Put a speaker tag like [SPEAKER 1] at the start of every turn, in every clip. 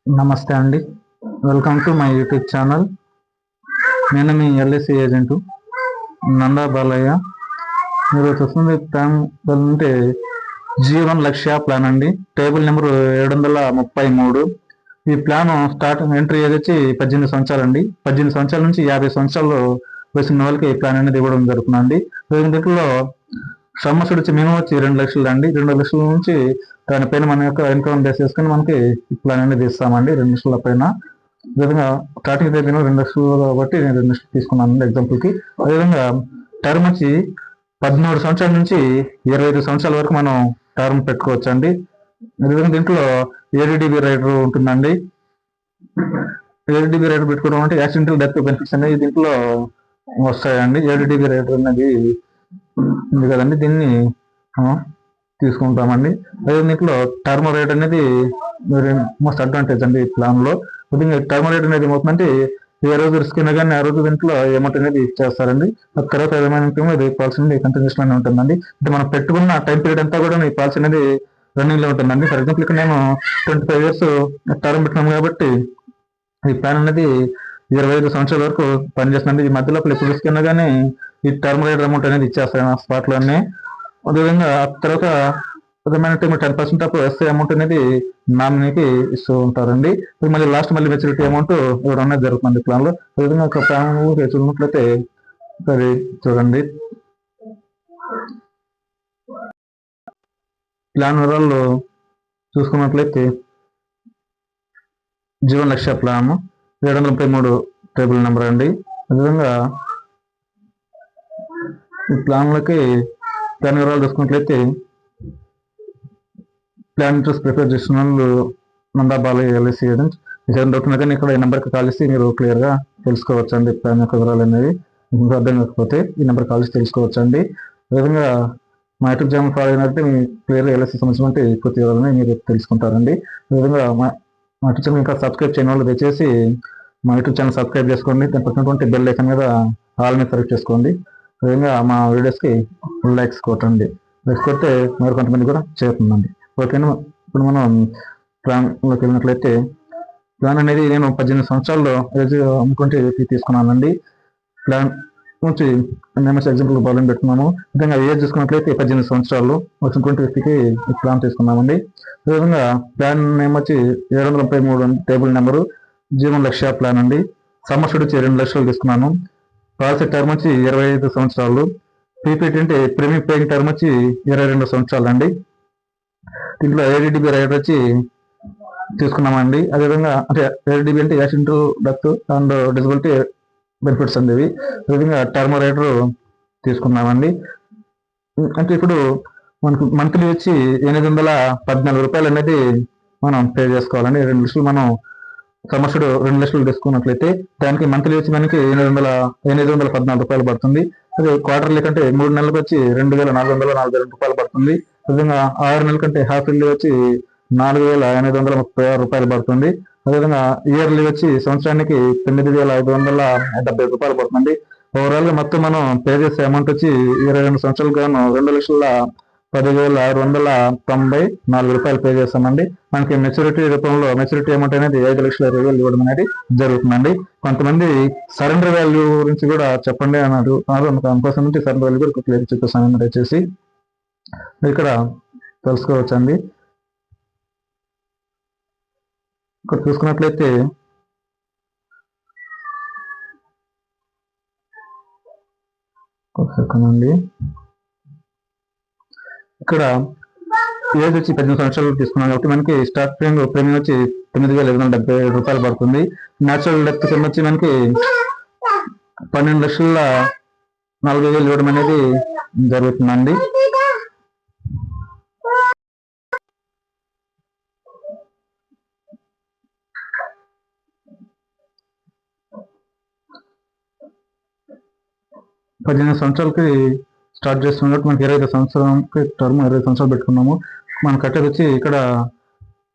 [SPEAKER 1] నమస్తే అండి. Welcome to my YouTube channel. నేను మీ ఎల్ఐసి ఏజెంటు నందా బాలయ్య. మీరు చూస్తుంది ప్లాన్ అంటే జీవన్ లక్ష్య ప్లాన్ అండి. Table number 733. ఈ ప్లాన్ ఎంట్రీ ఏజ్ వచ్చి 18 సంవత్సరాలు అండి. 18 సంవత్సరాల నుంచి 50 సంవత్సరాలు వచ్చిన వాళ్ళకి ఈ ప్లాన్ అనేది ఇవ్వడం జరుగుతుందండి. దీంట్లో సంవత్సరం వచ్చి మినిమం వచ్చి 2 లక్షలు అండి. 2 లక్షల నుంచి దానిపైన మన యొక్క ఇన్కమ్ బేస్ చేసుకుని మనకి ప్లాన్ అనేది ఇస్తామండి 2 లక్షల పైన. విధంగా స్టార్టింగ్ దగ్గర 2 లక్షలు కాబట్టి నేను 2 లక్షలు తీసుకున్నాను ఎగ్జాంపుల్కి. అదేవిధంగా టర్మ్ వచ్చి 13 సంవత్సరాల నుంచి 25 సంవత్సరాల వరకు మనం టర్మ్ పెట్టుకోవచ్చు అండి. అదేవిధంగా దీంట్లో ఏడిడిబి రైడర్ ఉంటుందండి. ఏడిడిబి రైడర్ పెట్టుకోవడం అంటే యాక్సిడెంటల్ డెత్ బెనిఫిట్స్ అనేది దీంట్లో వస్తాయండి. ఏడిడిబి రైడర్ అనేది ఉంది కదండి, దీన్ని తీసుకుంటామండి. అదే దీంట్లో టర్మ్ రేట్ అనేది మోస్ట్ అడ్వాంటేజ్ అండి ఈ ప్లాన్లో. టర్మ్ రేట్ అనేది ఏమవుతుందంటే ఏ రోజు రిస్క్ అయినా కానీ ఆ రోజు దీంట్లో అమౌంట్ అనేది ఇచ్చేస్తారండి. ఆ తర్వాత ఏమైనా ఇది పాలసీ అనేది కంటిన్యూషన్ అనేది ఉంటుందండి. అంటే మనం పెట్టుకున్న టైం పీరియడ్ అంతా కూడా ఈ పాలసీ అనేది రన్నింగ్ లో ఉంటుందండి. ఫర్ ఎగ్జాంపుల్ ఇక్కడ నేను 25 years టర్మ్ పెట్టినాము కాబట్టి ఈ ప్లాన్ అనేది 25 సంవత్సరాల వరకు పనిచేస్తుంది. ఈ మధ్యలో ఎప్పుడు రిస్క్ అయినా కానీ ఈ టర్మ్ రేట్ అమౌంట్ అనేది ఇచ్చేస్తాయి ఆ స్పాట్లోనే. అదేవిధంగా తర్వాత ప్రధానమైన 10% ఆఫ్ ఎస్ఐ అమౌంట్ అనేది నామినీకి ఇస్తూ ఉంటారండి. మళ్ళీ లాస్ట్ మెచ్యూరిటీ అమౌంట్ ఇవ్వడం అనేది జరుగుతుంది ప్లాన్లో. అదేవిధంగా ఒక ప్లాన్ చూసినట్లయితే సరే చూడండి, ప్లాన్ వివరాలు చూసుకున్నట్లయితే జీవన్ లక్ష్య ప్లాన్ 733 టేబుల్ నెంబర్ అండి. అదేవిధంగా ఈ ప్లాన్లకి ప్లాన్ వివరాలు చూసుకున్నట్లయితే ప్లాన్ ఇంట్రెస్ట్ ప్రిపేర్ చేసిన వాళ్ళు నందా బాలయ్య ఎల్ఐసి ఏజెంట్. మీకు డౌట్ ఉన్నా కానీ ఇక్కడ ఈ నెంబర్కి కాల్ చేసి మీరు క్లియర్గా తెలుసుకోవచ్చు అండి. ప్లాన్ యొక్క వివరాలు అనేవి ఇంకా అర్థం కాకపోతే ఈ నెంబర్ కాల్ చేసి తెలుసుకోవచ్చు అండి. అదేవిధంగా మా యూట్యూబ్ ఛానల్ ఫాలో అయినట్టు మీ క్లియర్గా ఎల్ఐసి సంబంధించిన పూర్తి వివరాలని మీరు తెలుసుకుంటారండి. అదేవిధంగా మా యూట్యూబ్ ఛానల్ ఇంకా సబ్స్క్రైబ్ చేయని వాళ్ళు దయచేసి మా యూట్యూబ్ ఛానల్ సబ్స్క్రైబ్ చేసుకోండి. దాని పక్కనటువంటి బెల్ ఐకాన్ మీద ఆల్ మీద సెలెక్ట్ చేసుకోండి. అదేవిధంగా మా వీడియోస్కి లైక్స్ కొట్టండి. లైక్స్ కొడితే మరి కొంతమంది కూడా చేరుతుందండి. ఓకేనా. ఇప్పుడు మనం ప్లాన్లోకి వెళ్ళినట్లయితే ప్లాన్ అనేది నేను 18 సంవత్సరాల్లో ఏజ్ అమ్ముకుంటే తీసుకున్నానండి. ప్లాన్ నుంచి ఎంఎస్ ఎగ్జాంపుల్ ప్రాబ్లం పెట్టుకున్నాము. విధంగా ఏజ్ చూసుకున్నట్లయితే 18 సంవత్సరాలు వచ్చినటువంటి వ్యక్తికి ఈ ప్లాన్ తీసుకున్నామండి. అదేవిధంగా ప్లాన్ నేమ్ వచ్చి 733 టేబుల్ నెంబరు జీవన్ లక్ష్య ప్లాన్ అండి. సంవత్సరం వచ్చి 2 లక్షలు తీసుకున్నాను. పాలసీ టర్మ్ వచ్చి 25 సంవత్సరాలు. పీపీటీ అంటే ప్రీమియం పేయింగ్ టర్మ్ వచ్చి 22 సంవత్సరాలు అండి. దీంట్లో ఏడిడిబి రైడర్ వచ్చి తీసుకున్నామండి. అదేవిధంగా అంటే ఏడిడిబి అంటే accidental death and disability benefits అండి. అదేవిధంగా టర్మ్ రైడర్ తీసుకున్నామండి. అంటే ఇప్పుడు మనకు మంత్లీ వచ్చి 814 రూపాయలు అనేది మనం పే చేసుకోవాలండి. 2 లక్షలు మనం సంవత్సరం 2 లక్షలు తీసుకున్నట్లయితే దానికి మంత్లీ వచ్చి మనకి 814 రూపాయలు పడుతుంది. అదే క్వార్టర్లీ కంటే 3 నెలలకు వచ్చి 2442 రూపాయలు పడుతుంది. అదేవిధంగా 6 నెలల కంటే హాఫ్ ఇయర్లీ వచ్చి 4836 రూపాయలు పడుతుంది. అదేవిధంగా ఇయర్లీ వచ్చి సంవత్సరానికి 9570 రూపాయలు పడుతుంది. ఓవరాల్ గా మొత్తం మనం పే చేసే అమౌంట్ వచ్చి 22 సంవత్సరాలకు గాను 2,10,1094 రూపాయలు పే చేస్తామండి. మనకి మెచ్యూరిటీ రూపంలో మెచ్యూరిటీ అమౌంట్ అనేది 5,20,000 ఇవ్వడం అనేది జరుగుతుందండి. కొంతమంది సరెండర్ వాల్యూ గురించి కూడా చెప్పండి అన్నారు. అందుకోసం నుంచి సరెండర్ వాల్యూ కూడా క్లియర్ చూపిస్తాను దయచేసి ఇక్కడ తెలుసుకోవచ్చు అండి. ఇక్కడ చూసుకున్నట్లయితే అండి, ఇక్కడ ఏజ్ వచ్చి 18 సంవత్సరాలు తీసుకున్నాం కాబట్టి మనకి స్టార్టింగ్ ప్రీమియం వచ్చి 9,570 రూపాయలు పడుతుంది. న్యాచురల్ డెత్ కింద వచ్చి మనకి 12,40,000 ఇవ్వడం అనేది జరుగుతుందండి. పద్దెనిమిది సంవత్సరాలకి స్టార్ట్ చేస్తున్నాం కాబట్టి మనకి 25 సంవత్సరాలకి టర్మ్ 20 సంవత్సరాలు పెట్టుకున్నాము. మనం కట్టేది వచ్చి ఇక్కడ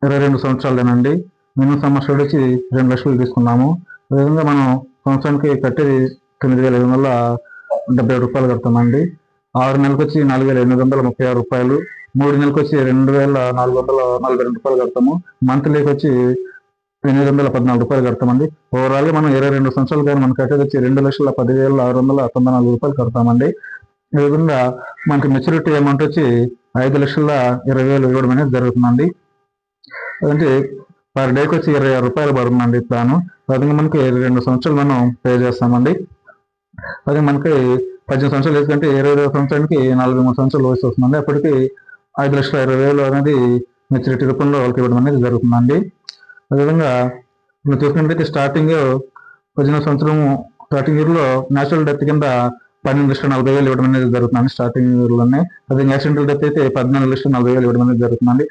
[SPEAKER 1] 22 సంవత్సరాలేనండి. మినిమం సంవత్సరాలు వచ్చి 2 లక్షలు తీసుకున్నాము. అదేవిధంగా మనం సంవత్సరానికి కట్టేది 9,570 రూపాయలు కడతామండి. 6 నెలలకు వచ్చి 4,836 రూపాయలు. 3 నెలలకు వచ్చి 2,442 రూపాయలు కడతాము. మంత్లీకి వచ్చి రూ. 814 కడతామండి. ఓవరాల్గా మనం 22 సంవత్సరాలు కానీ మనం కట్టేది వచ్చి 2,10,694 కడతామండి. ఈ విధంగా మనకి మెచ్యూరిటీ అమౌంట్ వచ్చి 5,20,000 ఇవ్వడం అనేది జరుగుతుందండి. అంటే పర్ డేకి వచ్చి రూ. 26 పడుతుందండి ప్లాను. అదే మనకి 22 సంవత్సరాలు మనం పే చేస్తామండి. అదే మనకి 18 సంవత్సరాలు వేసుకుంటే 25 సంవత్సరానికి 43 సంవత్సరాలు వయసు వస్తుందండి. అప్పటికి 5,20,000 అనేది మెచ్యూరిటీ రూపంలో వాళ్ళకి ఇవ్వడం అనేది జరుగుతుందండి. అదేవిధంగా మీరు చూసుకున్నట్లయితే స్టార్టింగ్ 18 సంవత్సరం స్టార్టింగ్ ఇయర్లో నేచురల్ డెత్ కింద 12,40,000 ఇవ్వడం అనేది జరుగుతుందండి స్టార్టింగ్ ఇయర్లోనే. అదే యాక్సిడెంటల్ డెత్ అయితే 14,40,000 ఇవ్వడం అనేది జరుగుతుందండి.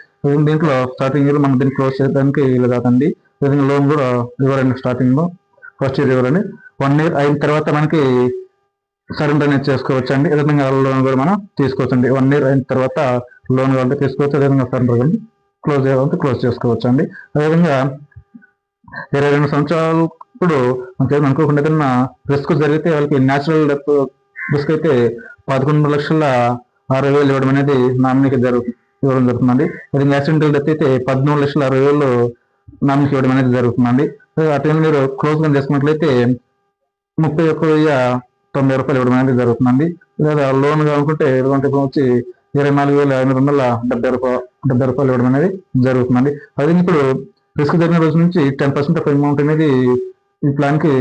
[SPEAKER 1] దీంట్లో స్టార్టింగ్ ఇయర్ మనం దీన్ని క్లోజ్ చేయడానికి వీలు కాదండి. విధంగా లోన్ కూడా ఇవ్వరండి స్టార్టింగ్లో, ఫస్ట్ ఇయర్ ఇవ్వరండి. 1 ఇయర్ అయిన తర్వాత మనకి సరెండర్ అనేది చేసుకోవచ్చు అండి. విధంగా లోన్ కూడా మనం తీసుకోవచ్చు అండి. 1 ఇయర్ అయిన తర్వాత లోన్ కావాలంటే తీసుకోవచ్చు. అదేవిధంగా సరెండర్ కానీ క్లోజ్ చేయాలంటే క్లోజ్ చేసుకోవచ్చు అండి. అదేవిధంగా 22 సంవత్సరాలు ఇప్పుడు మనకేం అనుకోకుండా ఏదైనా రిస్క్ జరిగితే వాళ్ళకి న్యాచురల్ డెత్ రిస్క్ అయితే 11,06,000 ఇవ్వడం అనేది నామినీకి ఇవ్వడం జరుగుతుందండి. అది యాక్సిడెంటల్ డెత్ అయితే 13,60,000 నామినీకి ఇవ్వడం అనేది జరుగుతుందండి. ఆ టైం మీరు క్లోజ్ గా చేసుకున్నట్లయితే 31,90 ఇవ్వడం అనేది జరుగుతుందండి. లేదా లోన్ కావాలనుకుంటే ఎటువంటి వచ్చి 24,870 ఇవ్వడం అనేది జరుగుతుందండి. అది ఇప్పుడు రిస్క్ జరిగిన రోజు నుంచి 10% ఆఫ్ అమౌంట్ అనేది ఈ ప్లాన్ కి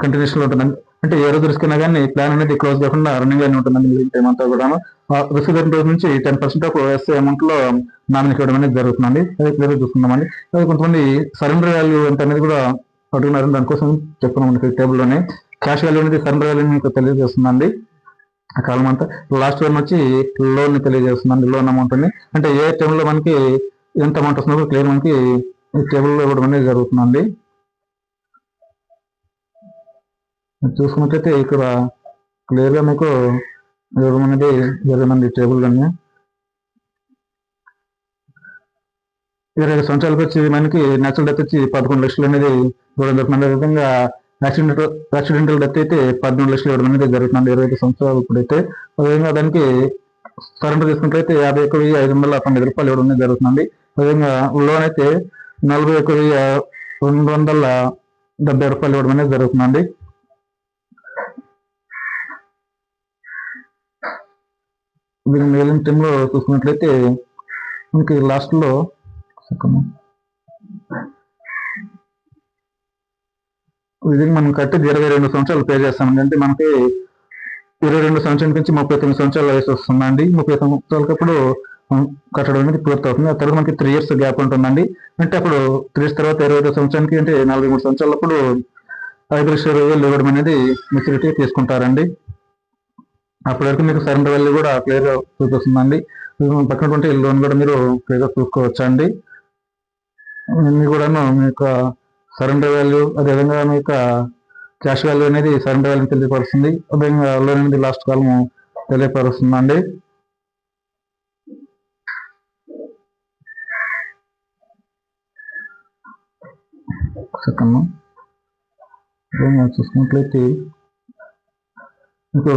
[SPEAKER 1] కంటిన్యూషన్ లో ఉంటుందండి. అంటే ఏ రోజు రిస్క్ అయినా కానీ ప్లాన్ అనేది క్లోజ్ కాకుండా రన్నింగ్ లోనే ఉంటుందండి. మిగిలిన టైం అంతా కూడా రిస్క్ జరిగిన రోజు నుంచి 10% ఆఫ్ ఎస్ఐ అమౌంట్ లో నామినీ ఇవ్వడం అనేది జరుగుతుందండి. అది క్లియర్ చూసుకుందామండి. అది కొంతమంది సరెండర్ వాల్యూ ఎంత అనేది కూడా అడుగున్నారు. దానికోసం చెప్తున్నాం మనకి టేబుల్లోనే. క్యాష్ వాల్యూ అనేది సరెండర్ వాల్యూ మీకు తెలియజేస్తుందండి. ఆ కాలం అంతా లాస్ట్ వన్ వచ్చి లోన్ తెలియజేస్తుందండి. లోన్ అమౌంట్ అని అంటే ఏ టైంలో మనకి ఎంత అమౌంట్ వస్తుందో క్లియర్ మనకి ఈ టేబుల్లో ఇవ్వడం అనేది జరుగుతుందండి. చూసుకున్నట్లయితే ఇక్కడ క్లియర్గా మీకు ఇవ్వడం అనేది జరిగిందండి టేబుల్లోనే. 25 సంవత్సరాలకు వచ్చి మనకి నేచురల్ డెత్ వచ్చి 11 లక్షలు అనేది ఇవ్వడం జరుగుతుంది. అదేవిధంగా యాక్సిడెంటల్ డెత్ అయితే 13 లక్షలు ఇవ్వడం అనేది జరుగుతుంది 25 సంవత్సరాలు ఇప్పుడైతే. అదేవిధంగా దానికి సరెండర్ తీసుకున్నట్లయితే 51,590 ఇవ్వడం అనేది జరుగుతుంది. అదేవిధంగా లోన్ అయితే 41,270 ఇవ్వడం అనేది జరుగుతుందండి. దీని మిగిలిన టైంలో చూసుకున్నట్లయితే మనకి లాస్ట్లో ఇది మనం కట్టి 22 సంవత్సరాలు పే చేస్తామండి. అంటే మనకి 22 సంవత్సరాల నుంచి 39 సంవత్సరాల వయసు వస్తుందండి. 30 సంవత్సరాలకప్పుడు కట్టడం అనేది పూర్తి అవుతుంది. ఆ తర్వాత మనకి 3 years గ్యాప్ ఉంటుందండి. అంటే అప్పుడు 3 years తర్వాత 25 సంవత్సరానికి అంటే 43 సంవత్సరాలప్పుడు 5,20,000 ఇవ్వడం అనేది మెచ్యూరిటీ తీసుకుంటారండి. అప్పటి వరకు మీకు సరెండర్ వాల్యూ కూడా క్లియర్గా చూపిస్తుందండి. పక్కనటువంటి లోన్ కూడా మీరు క్లియర్గా చూసుకోవచ్చండి. ఇన్ని కూడాను మీ యొక్క సరెండర్ వాల్యూ, అదేవిధంగా మీ యొక్క క్యాష్ వాల్యూ అనేది సరెండర్ వాల్యూ తెలియపరుస్తుంది. అదేవిధంగా లోన్ అనేది లాస్ట్ కాలము తెలియపరుస్తుందండి. సెకండ్ చూసుకున్నట్లయితే మీకు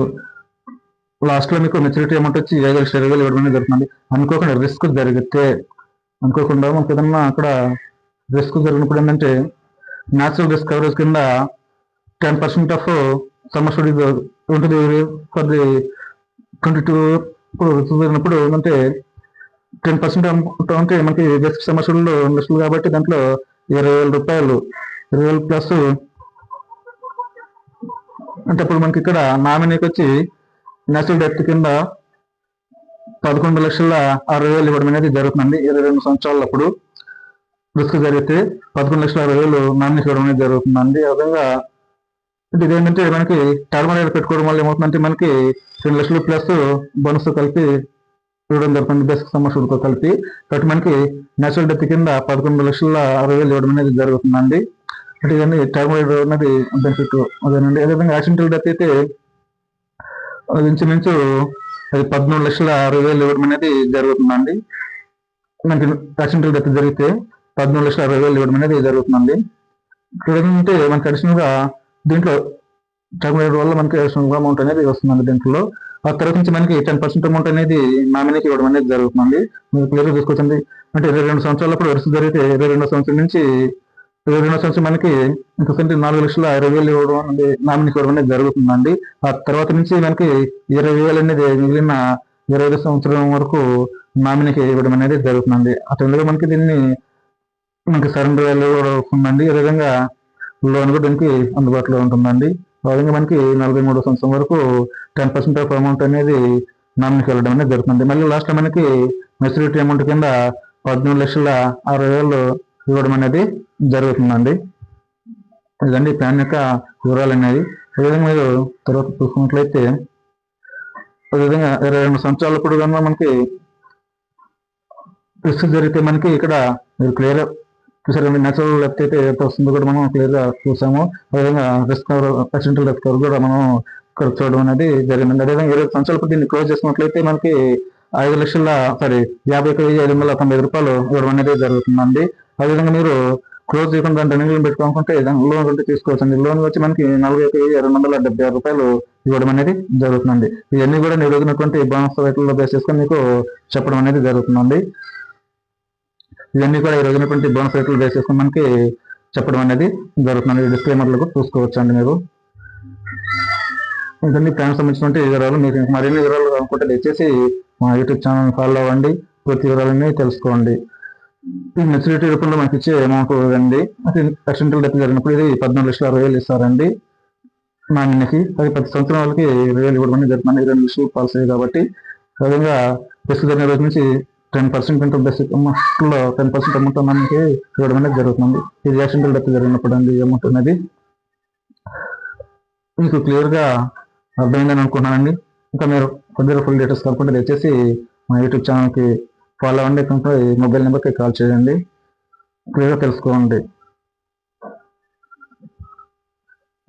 [SPEAKER 1] లాస్ట్లో మీకు మెచ్యూరిటీ అమౌంట్ వచ్చి 5,20,000 ఇవ్వడం అనేది జరుగుతుంది. అనుకోకుండా రిస్క్ జరిగితే అనుకోకుండా మనకు ఏదన్నా అక్కడ రిస్క్ జరిగినప్పుడు ఏంటంటే న్యాచురల్ రిస్క్ కవరేజ్ కింద 10% ఆఫ్ సమ్ అష్యూర్డ్ ఉంటుంది ఫర్ ది 22 రిస్క్ జరిగినప్పుడు ఏంటంటే 10% అమౌంట్ అంటే మనకి బేసిక్ సమ్ అష్యూర్డ్ 2 లక్షలు కాబట్టి దాంట్లో 20,000 ప్లస్ అంటే అప్పుడు మనకి ఇక్కడ నామినీకి వచ్చి నేచురల్ డెత్ కింద 11,60,000 ఇవ్వడం అనేది జరుగుతుందండి. 22 సంవత్సరాలప్పుడు రిస్క్ జరిగితే 11,60,000 నామినీకి ఇవ్వడం అనేది జరుగుతుందండి. ఆ విధంగా ఇదేంటంటే మనకి టర్మ్ అనేది పెట్టుకోవడం వల్ల ఏమవుతుందంటే మనకి 2 లక్షలు ప్లస్ బోనస్ కలిపి ఇవ్వడం జరుగుతుంది, బేసిక్ సమస్యలతో కలిపి. కాబట్టి మనకి నేచురల్ డెత్ కింద 11,60,000 ఇవ్వడం అనేది జరుగుతుందండి. అంటే ఇవన్నీ టర్మ్ అనేది బెనిఫిట్ అదేనండి. అదేవిధంగా యాక్సిడెంటల్ డెత్ అయితే అది ఇంచుమించు అది 13,60,000 ఇవ్వడం అనేది జరుగుతుందండి. మనకి యాక్సిడెంటల్ డెత్ జరిగితే 13,60,000 ఇవ్వడం అనేది జరుగుతుందండి. ఇక్కడ ఏంటంటే మనకి అడిషనల్గా దీంట్లో టర్మ్ వల్ల మనకి అడిషనల్ అమౌంట్ అనేది వస్తుందండి దీంట్లో. ఆ తర్వాత నుంచి మనకి 10% అమౌంట్ అనేది నామినీకి ఇవ్వడం అనేది జరుగుతుందండి. మీరు క్లియర్గా చూసుకోవచ్చండి. అంటే 22 సంవత్సరాలప్పుడు రిస్క్ జరిగితే 22 సంవత్సరం నుంచి 22వ సంవత్సరం మనకి ఇంకొకటి 4,60,000 ఇవ్వడం అనేది నామినీకి ఇవ్వడం అనేది జరుగుతుందండి. ఆ తర్వాత నుంచి మనకి 20,000 అనేది మిగిలిన 25 సంవత్సరం వరకు నామినీకి ఇవ్వడం అనేది జరుగుతుందండి. ఆ టైంలో మనకి దీన్ని మనకి సరెండర్ వాల్యూ కూడా వస్తుందండి. ఈ విధంగా లోన్ కూడా దీనికి అందుబాటులో ఉంటుందండి. ఆ విధంగా మనకి 43వ సంవత్సరం వరకు 10% ఆఫ్ అమౌంట్ అనేది నామినీకి వెళ్ళడం అనేది జరుగుతుంది. మళ్ళీ లాస్ట్లో మనకి మెచ్యూరిటీ అమౌంట్ కింద 13,60,000 ఇవ్వడం అనేది జరుగుతుందండి. ఇదండి ప్లాన్ యొక్క వివరాలు అనేవి. అదేవిధంగా మీరు తర్వాత చూసుకున్నట్లయితే అదేవిధంగా 22 సంవత్సరాల ఇప్పుడు కన్నా మనకి రిస్క్ జరిగితే మనకి ఇక్కడ మీరు క్లియర్ చూసారండి. నేచురల్ డెత్ అయితే ఏదైతే వస్తుందో కూడా మనం క్లియర్గా చూసాము. అదేవిధంగా రిస్క్ యాక్సిడెంటల్ డెత్ కవర్ కూడా మనం ఇక్కడ చూడడం అనేది జరిగిందండి. అదేవిధంగా 20 సంవత్సరాల దీన్ని క్లోజ్ చేసుకున్నట్లయితే మనకి 51,590,590 రూపాయలు ఇవ్వడం అనేది జరుగుతుందండి. అదేవిధంగా మీరు క్లోజ్ చేయకుండా రన్నింగ్ పెట్టుకోనుకుంటే లోన్ ఉంటే తీసుకోవచ్చండి. లోన్ వచ్చి మనకి 41,276 రూపాయలు ఇవ్వడం అనేది జరుగుతుందండి. ఇవన్నీ కూడా నేను ఎదుగుతున్నటువంటి బోనస్ రేట్లలో బేస్ చేసుకొని మీకు చెప్పడం అనేది జరుగుతుందండి. ఇవన్నీ కూడా ఈ రోజునటువంటి బోనస్ రేట్లు బేస్ చేసుకుని మనకి చెప్పడం అనేది జరుగుతుంది. డిస్క్లైమర్లకు చూసుకోవచ్చండి మీరు. ఇవన్నీ ప్లాన్ సంబంధించినటువంటి వివరాలు. మీకు మరిన్ని వివరాలు అనుకుంటే దయచేసి మా యూట్యూబ్ ఛానల్ ఫాలో అవ్వండి. పూర్తి వివరాలన్నీ తెలుసుకోండి. ఈ మెచ్యూరిటీ రూపంలో మనకి ఇచ్చే అమౌంట్ అండి, యాక్సిడెంటల్ డెత్ జరిగినప్పుడు ఇది 14,60,000 ఇస్తారండి నామినీకి. అది 10 సంవత్సరం వాళ్ళకి 20,000 ఇవ్వడం అనేది జరుగుతుంది. 2 లక్షలు పాలసీ కాబట్టి విధంగా రిస్క్ జరిగిన రోజు నుంచి 10% ఇంటూ బేసిక్ అమౌంట్లో 10% అమౌంట్ మనకి ఇవ్వడం అనేది జరుగుతుంది. ఇది యాక్సిడెంటల్ డెత్ జరిగినప్పుడు అండి అమౌంట్ అనేది. మీకు క్లియర్గా అర్థమైందని అనుకుంటున్నానండి. ఇంకా మీరు కొద్దిగా ఫుల్ డీటెయిల్స్ కాకుండా దయచేసి మా యూట్యూబ్ ఛానల్కి ఫాలో అవ్వండి. మొబైల్ నెంబర్కి కాల్ చేయండి, క్లియర్గా తెలుసుకోండి.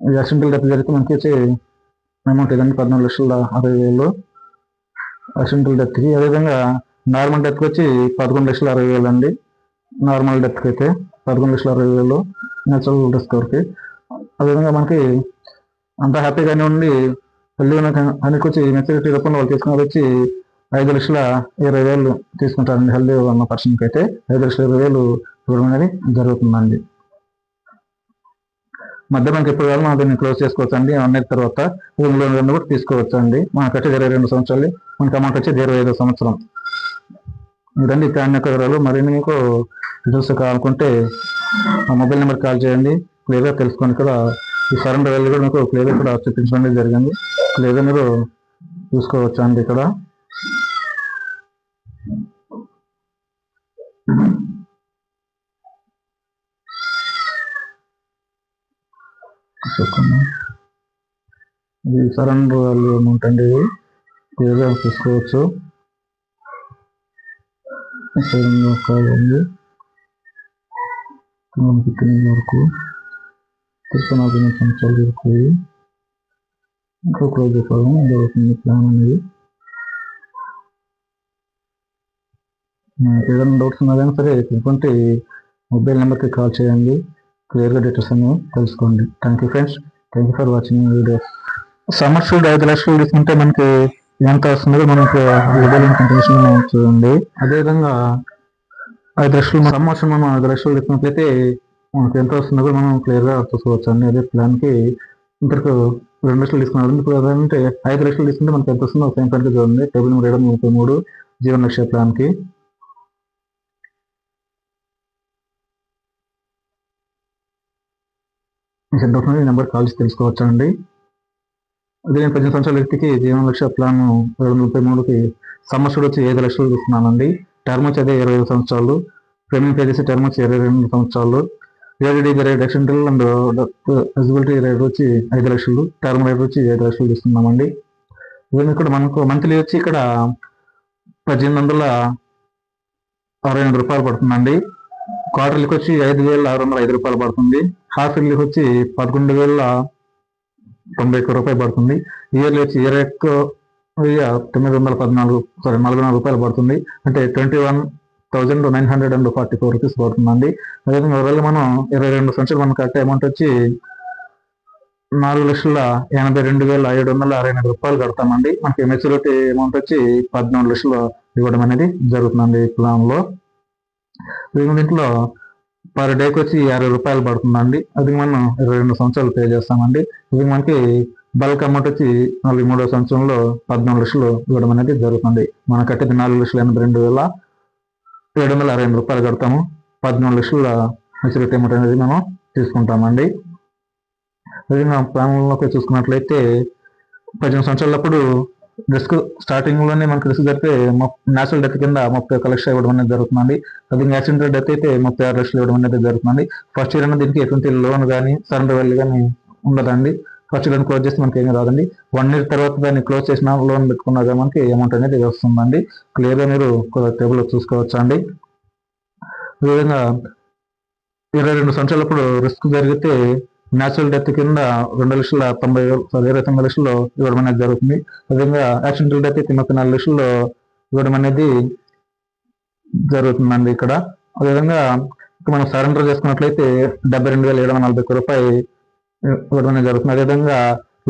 [SPEAKER 1] యాక్సిడెంటల్ డెత్ జరిగితే మనకి వచ్చి అమౌంట్ ఇదండి 14,60,000 యాక్సిడెంటల్ డెత్కి. అదేవిధంగా నార్మల్ డెత్కి వచ్చి 11,60,000 అండి. నార్మల్ డెత్కి అయితే 11,60,000 నేచురల్ డెత్ కవర్కి. అదేవిధంగా మనకి అంతా హ్యాపీగానే ఉండి హెల్దీ అన్నిటికి వచ్చి మెచ్యూరిటీ రూపంలో వాళ్ళు తీసుకున్నది వచ్చి 5,20,000 తీసుకుంటారండి. హెల్దీ ఉన్న పర్సన్కి అయితే 5,20,000 ఇవ్వడం అనేది జరుగుతుందండి. మధ్య మనకి ఎప్పుడు కావాలి మనం దీన్ని క్లోజ్ చేసుకోవచ్చు అండి. 1 ఇయర్ తర్వాత లోన్ కూడా తీసుకోవచ్చు అండి. మనకైతే 22 సంవత్సరాలు, మనకి అమౌంట్ వచ్చి 25వ సంవత్సరం. ఇదండి ప్లాన్ యొక్క వివరాలు. మరిన్ని మీకు డీటెయిల్స్ కావాలనుకుంటే ఆ మొబైల్ నెంబర్కి కాల్ చేయండి, క్లియర్గా తెలుసుకోండి. ఇక్కడ ఈ సరెండర్ వాల్యూ కూడా మీకు క్లియర్గా ఇక్కడ చూపించడం అనేది జరిగింది. క్లియర్గా మీరు చూసుకోవచ్చు అండి. ఇక్కడ ఇది సరెండర్ వాల్యూ అమౌంట్ అండి. ఇది క్లియర్గా చూసుకోవచ్చు. వరకు 14 సంవత్సరాల వరకు ఇంకా క్లోజ్ అయిపోవడం జరుగుతుంది ప్లాన్ అనేది. ఏదైనా డౌట్స్ ఉన్నా కానీ సరే ఇటువంటి మొబైల్ నెంబర్కి కాల్ చేయండి, క్లియర్గా డీటెయిల్స్ అన్ని తెలుసుకోండి. Thank you friends, thank you for watching video. సమ్మర్షూడ్ 5 లక్షలు తీసుకుంటే మనకి ఎంత వస్తుందో మనకి మొబైల్ ఇన్ఫర్మేషన్ చూడండి. అదేవిధంగా 5 లక్షలు సమ్మర్షన్ మనం 5 లక్షలు తీసుకున్నట్లయితే మనకి ఎంత వస్తుందో కూడా మనం క్లియర్గా చూసుకోవచ్చు అండి. అదే ప్లాన్కి ఇంతకు 2 లక్షలు తీసుకున్నారు. ఇప్పుడు అదంటే 5 లక్షలు తీసుకుంటే మనకి ఎంత వస్తుందో సేమ్ ప్లాన్కి చూడండి. టేబుల్ నెంబర్ 733 జీవన్ లక్ష్య ప్లాన్కి. ఈ నెంబర్ కాల్ చేసి తెలుసుకోవచ్చు అండి. అదే నేను 18 సంవత్సరాల వ్యక్తికి జీవన లక్ష్య ప్లాన్ 733కి సమ్మర్షూడ్ వచ్చి 5 లక్షలు తీసుకున్నానండి. టర్మ్ వచ్చి అదే 25 సంవత్సరాలు. ప్రీమియం పే చేసి టర్మ్ వచ్చి 22 సంవత్సరాలు. AD rate accidental and eligibility rate వచ్చి 5 లక్షలు. టర్మ్ రేట్ వచ్చి 5 లక్షలు తీసుకున్నామండి. ఇవన్నీ కూడా మనకు మంత్లీ వచ్చి ఇక్కడ 1,868 రూపాయలు పడుతుందండి. క్వార్టర్లీకి వచ్చి 5,605 రూపాయలు పడుతుంది. హాఫ్ ఇయర్లీకి వచ్చి 11,091 రూపాయలు పడుతుంది. ఇయర్లీ వచ్చి 44 రూపాయలు పడుతుంది. అంటే 21,944 రూపీస్ పడుతుందండి. అదేవిధంగా ఒకవేళ మనం 22 సంవత్సరాలు మనకు కట్టే అమౌంట్ వచ్చి 4,82,768 రూపాయలు కడతామండి. మనకి మెచ్యూరిటీ అమౌంట్ వచ్చి 14 లక్షలు ఇవ్వడం అనేది జరుగుతుందండి ఈ ప్లాన్లో. దీంట్లో పర్ డేకి వచ్చి 50 రూపాయలు పడుతుందండి. అది మనం 22 సంవత్సరాలు పే చేస్తామండి. ఇది మనకి బల్క్ అమౌంట్ వచ్చి 43వ సంవత్సరంలో 14 లక్షలు ఇవ్వడం అనేది జరుగుతుంది. మనం కట్టేది 4,82,768 రూపాయలు కడతాము. 14 లక్షల మెచ్యూరిటీ అమౌంట్ అనేది మనం తీసుకుంటామండి. అది మన ప్లాన్లోకి చూసుకున్నట్లయితే 18 సంవత్సరాలప్పుడు రిస్క్ స్టార్టింగ్లోనే మనకి రిస్క్ జరిగితే నేచురల్ డెత్ కింద 31 లక్షలు ఇవ్వడం అనేది జరుగుతుందండి. అది యాక్సిడెంటల్ డెత్ అయితే 36 లక్షలు ఇవ్వడం అనేది జరుగుతుందండి. ఫస్ట్ ఇయర్ అనేది దీనికి ఎటువంటి లోన్ కానీ సరెండర్ వాల్యూ కానీ ఉండదండి. ఫస్ట్ లోన్ క్లోజ్ చేస్తే మనకి ఏమీ రాదండి. 1 ఇయర్ తర్వాత దాన్ని క్లోజ్ చేసిన లోన్ పెట్టుకున్నా కానీ మనకి అమౌంట్ అనేది వస్తుందండి. క్లియర్గా మీరు టేబుల్లో చూసుకోవచ్చు అండి. ఈ విధంగా 22 సంవత్సరాలప్పుడు రిస్క్ జరిగితే న్యాచురల్ డెత్ కింద 2,90,29 లక్షలు ఇవ్వడం అనేది జరుగుతుంది. అదేవిధంగా యాక్సిడెంటల్ డెత్ అయితే 34 లక్షలు ఇవ్వడం అనేది జరుగుతుందండి ఇక్కడ. అదేవిధంగా మనం సరెండర్ చేసుకున్నట్లయితే 72,741 రూపాయలు ఇవ్వడం అనేది జరుగుతుంది. అదేవిధంగా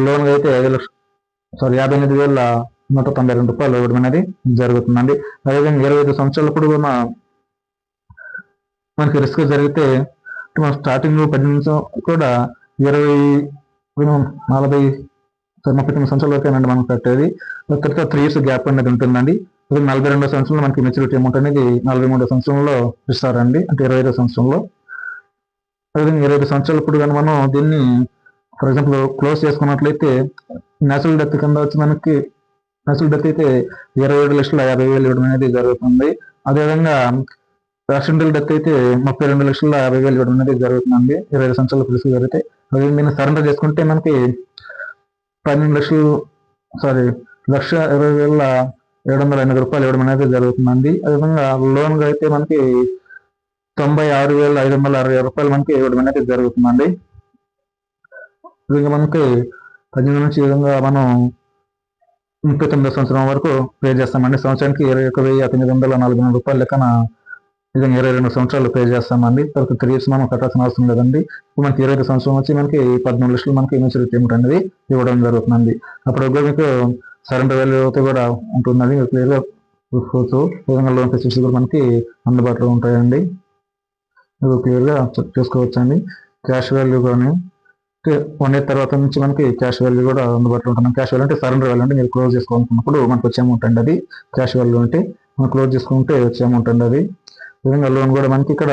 [SPEAKER 1] లోన్ అయితే 58,192 రూపాయలు ఇవ్వడం అనేది జరుగుతుందండి. అదేవిధంగా 25 సంవత్సరాలప్పుడు మనకి రిస్క్ జరిగితే మనం స్టార్టింగ్ 18 కూడా 39 సంవత్సరాల వరకు అండి మనం కట్టేది. తర్వాత 3 ఇయర్స్ గ్యాప్ అనేది ఉంటుందండి. 42వ సంవత్సరంలో మనకి మెచ్యూరిటీ అమౌంట్ అనేది 43వ సంవత్సరంలో ఇస్తారండి, అంటే 25వ సంవత్సరంలో. అదేవిధంగా 25 సంవత్సరాలప్పుడు కానీ మనం దీన్ని ఫర్ ఎగ్జాంపుల్ క్లోజ్ చేసుకున్నట్లయితే నేచురల్ డెత్ కింద వచ్చి మనకి నేచురల్ డెత్ అయితే 27,50,000 ఇవ్వడం అనేది జరుగుతుంది. అదేవిధంగా యాక్సిడెంటల్ డెత్ అయితే 32,50,000 ఇవ్వడం అనేది జరుగుతుందండి 25 సంవత్సరాల రిస్క్ జరిగితే. అదే దీన్ని సరెండర్ చేసుకుంటే మనకి 1,20,708 రూపాయలు ఇవ్వడం అనేది జరుగుతుందండి. అదేవిధంగా లోన్గా అయితే మనకి 96,560 రూపాయలు మనకి ఇవ్వడం అనేది జరుగుతుందండి. ఈ విధంగా మనకి 18 నుంచి ఈ విధంగా మనం 39వ సంవత్సరం వరకు పే చేస్తామండి. సంవత్సరానికి 21,940 రూపాయలు లెక్కన విధంగా 22 సంవత్సరాలు పే చేస్తామండి. తర్వాత 3 ఇయర్స్ మనం కట్టాల్సిన అవసరం లేదండి. ఇప్పుడు మనకి 25 సంవత్సరం వచ్చి మనకి 14 లక్షలు మనకి మెచ్యూరిటీ అమౌంట్ అనేది ఇవ్వడం జరుగుతుందండి. అప్పుడు మీకు సరెండర్ వాల్యూ అయితే కూడా ఉంటుందండి. క్లియర్గా చూసుకోవచ్చు. విధంగా లోన్ ఫెసిలిటీస్ కూడా మనకి అందుబాటులో ఉంటాయండి. మీరు క్లియర్గా చెక్ చేసుకోవచ్చండి. క్యాష్ వాల్యూ కానీ 1 ఇయర్ తర్వాత నుంచి మనకి క్యాష్ వాల్యూ కూడా అందుబాటులో ఉంటుంది. క్యాష్ వాల్యూ అంటే సరెండర్ వాల్యూ అంటే మీరు క్లోజ్ చేసుకోవాలనుకున్నప్పుడు మనకు వచ్చే అమౌంట్ అండి. అది క్యాష్ వాల్యూ అంటే మనం క్లోజ్ చేసుకుంటే వచ్చే అమౌంట్ అండి అది. విధంగా లోన్ కూడా మనకి ఇక్కడ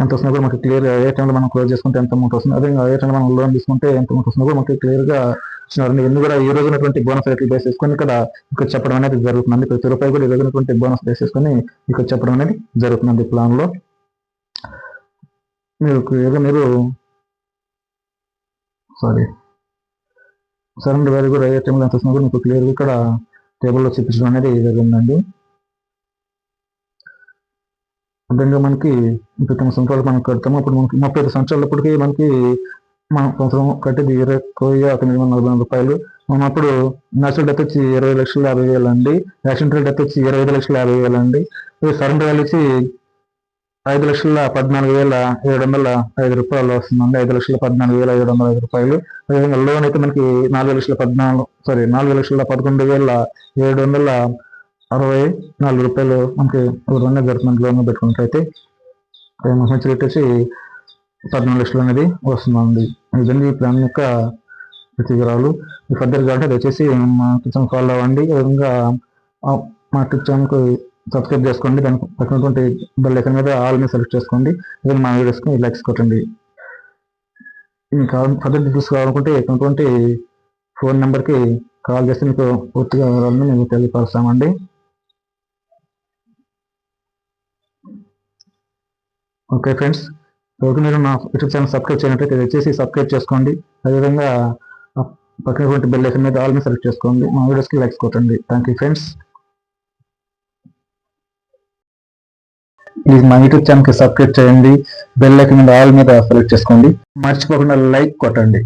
[SPEAKER 1] ఎంత వస్తుందో కూడా మనకి క్లియర్గా ఏ టైంలో మనం క్లోజ్ చేసుకుంటే ఎంత అమౌంట్ వస్తుంది, అదే ఏ టైంలో మనం లోన్ తీసుకుంటే ఎంత అమౌంట్ వస్తుందో కూడా మనకి క్లియర్గా ఇచ్చినారండి. ఇవన్నీ కూడా ఈ రోజునటువంటి బోనస్ రేట్లు బేస్ చేసుకొని ఇక్కడ చెప్పడం అనేది జరుగుతుందండి. ప్రతి రూపాయి కూడా ఈ రోజునటువంటి బోనస్ బేస్ చేసుకొని ఇక్కడ చెప్పడం అనేది జరుగుతుందండి ప్లాన్లో. మీరు క్లియర్గా సరెండర్ వాల్యూ కూడా ఏ టైంలో ఎంత వస్తుందో కూడా మీకు క్లియర్గా ఇక్కడ టేబుల్లో చూపించడం అనేది జరిగిందండి. అదేవిధంగా మనకి 29 సంవత్సరాలు మనం కడతాము. అప్పుడు మనకి 35 సంవత్సరాలప్పటికీ మనకి మన సంవత్సరం కట్టేది 21,940 రూపాయలు. మనం అప్పుడు నేచురల్ డెత్ వచ్చి 20,50,000 అండి. యాక్సిడెంటల్ డెత్ వచ్చి 25,50,000 అండి. సరెండర్ వాల్యూ వచ్చి 5,14,705 రూపాయలు వస్తుందండి. 5,14,705 రూపాయలు. అదేవిధంగా లోన్ అయితే మనకి 4,14,764 రూపాయలు మనకి రెండు జరుగుతుంది. లోన్ పెట్టుకున్నట్లయితే మెచ్యూరిటీ వచ్చి 14 లక్షలు అనేది వస్తుందండి. ఇదండి ఈ ప్లాన్ యొక్క వివరాలు. ఫర్దర్ కావాలంటే దయచేసి మా కిచెన్ ఫాలో అవ్వండి. అదేవిధంగా మా కిచెన్కి సబ్స్క్రైబ్ చేసుకోండి. దానికి పక్కనటువంటి బెల్ ఐకాన్ మీద ఆల్ మీద సెలెక్ట్ చేసుకోండి. అదే మా వీడియోస్కి లైక్స్ కొట్టండి. మీకు ఫర్దర్ డీటెయిల్స్ కావాలనుకుంటే ఎటువంటి ఫోన్ నెంబర్కి కాల్ చేస్తే మీకు పూర్తిగా వివరాలను మేము తెలియపరుస్తామండి. ఓకే ఫ్రెండ్స్, ఎవరికి మీరు నా యూట్యూబ్ ఛానల్ సబ్స్క్రైబ్ చేయనట్లయితే దయచేసి సబ్స్క్రైబ్ చేసుకోండి. అదేవిధంగా పక్కనటువంటి బెల్ ఐకాన్ మీద ఆల్ మీద సెలెక్ట్ చేసుకోండి. మా వీడియోస్కి లైక్స్ కొట్టండి. Thank you friends. ప్లీజ్ మా యూట్యూబ్ ఛానల్కి సబ్స్క్రైబ్ చేయండి. బెల్ ఐకాన్ మీద ఆల్ మీద సెలెక్ట్ చేసుకోండి. మర్చిపోకుండా లైక్ కొట్టండి.